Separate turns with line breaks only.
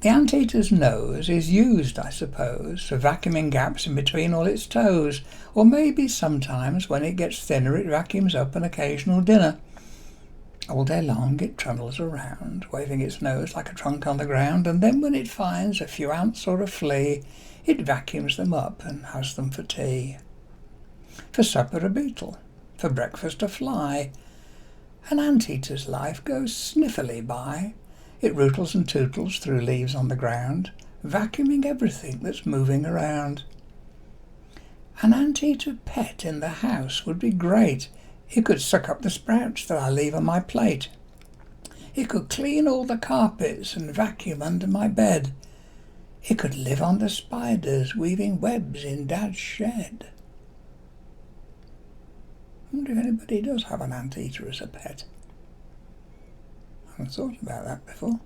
The anteater's nose is used, I suppose, for vacuuming gaps in between all its toes, or maybe sometimes when it gets thinner it vacuums up an occasional dinner. All day long it trundles around, waving its nose like a trunk on the ground, and then when it finds a few ants or a flea, it vacuums them up and has them for tea. For supper a beetle, for breakfast a fly. An anteater's life goes sniffily by. It rootles and tootles through leaves on the ground, vacuuming everything that's moving around. An anteater pet in the house would be great. It could suck up the sprouts that I leave on my plate. It could clean all the carpets and vacuum under my bed. It could live on the spiders weaving webs in Dad's shed. I wonder if anybody does have an anteater as a pet. I haven't thought about that before.